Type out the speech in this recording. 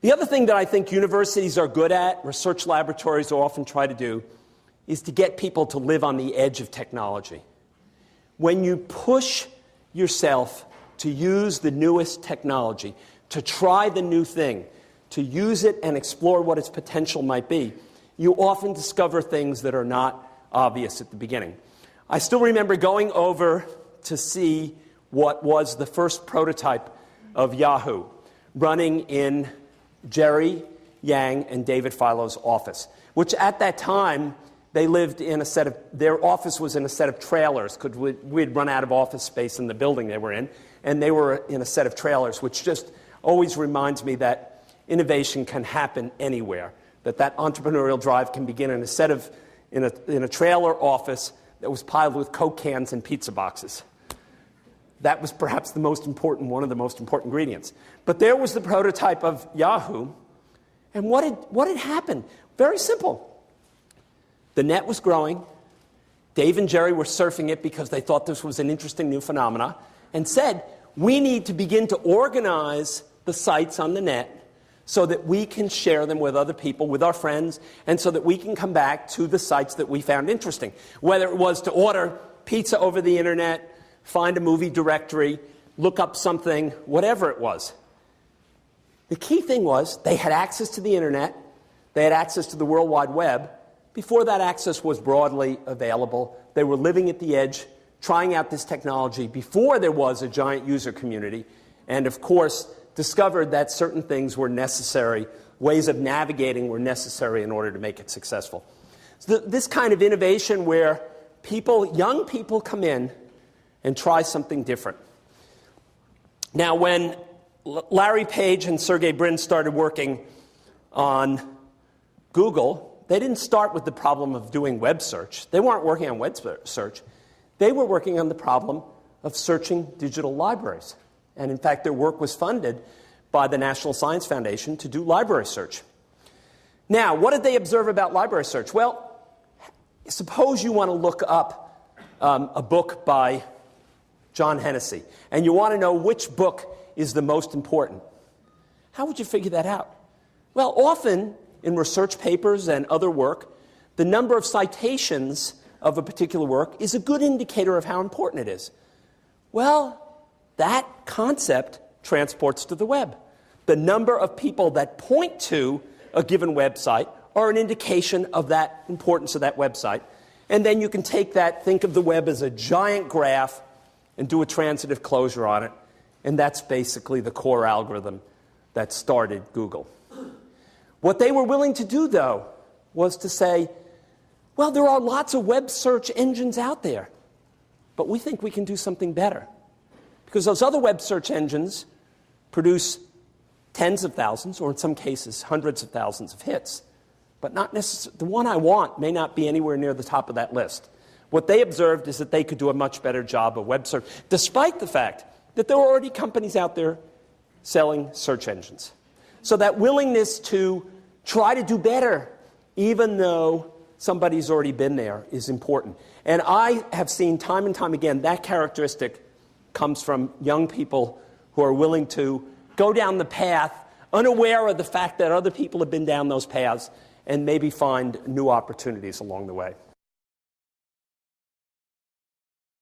The other thing that I think universities are good at, research laboratories often try to do, is to get people to live on the edge of technology. When you push yourself to use the newest technology, to try the new thing, to use it and explore what its potential might be, you often discover things that are not obvious at the beginning. I still remember going over to see what was the first prototype of Yahoo, running in Jerry Yang and David Filo's office, which at that time, they lived in their office was in a set of trailers, because we'd run out of office space in the building they were in, and they were in a set of trailers, which just always reminds me that innovation can happen anywhere, that entrepreneurial drive can begin in a trailer office that was piled with Coke cans and pizza boxes. That was perhaps one of the most important ingredients. But there was the prototype of Yahoo, and what had happened? Very simple. The net was growing. Dave and Jerry were surfing it because they thought this was an interesting new phenomena, and said, we need to begin to organize the sites on the net so that we can share them with other people, with our friends, and so that we can come back to the sites that we found interesting. Whether it was to order pizza over the internet, find a movie directory, look up something, whatever it was. The key thing was they had access to the internet, they had access to the World Wide Web. Before that access was broadly available, they were living at the edge, trying out this technology before there was a giant user community, and of course discovered that certain things were necessary, ways of navigating were necessary in order to make it successful. So this kind of innovation where young people come in and try something different. Now, when Larry Page and Sergey Brin started working on Google, they didn't start with the problem of doing web search. They weren't working on web search. They were working on the problem of searching digital libraries. And in fact, their work was funded by the National Science Foundation to do library search. Now, what did they observe about library search? Well, suppose you want to look up a book by John Hennessy, and you want to know which book is the most important. How would you figure that out? Well, often in research papers and other work, the number of citations of a particular work is a good indicator of how important it is. Well, that concept transports to the web. The number of people that point to a given website are an indication of that importance of that website. And then you can take that, think of the web as a giant graph, and do a transitive closure on it. And that's basically the core algorithm that started Google. What they were willing to do, though, was to say, well, there are lots of web search engines out there, but we think we can do something better. Because those other web search engines produce tens of thousands, or in some cases, hundreds of thousands of hits. But not necessarily, the one I want may not be anywhere near the top of that list. What they observed is that they could do a much better job of web search, despite the fact that there were already companies out there selling search engines. So that willingness to try to do better, even though somebody's already been there, is important. And I have seen time and time again that characteristic comes from young people who are willing to go down the path, unaware of the fact that other people have been down those paths, and maybe find new opportunities along the way.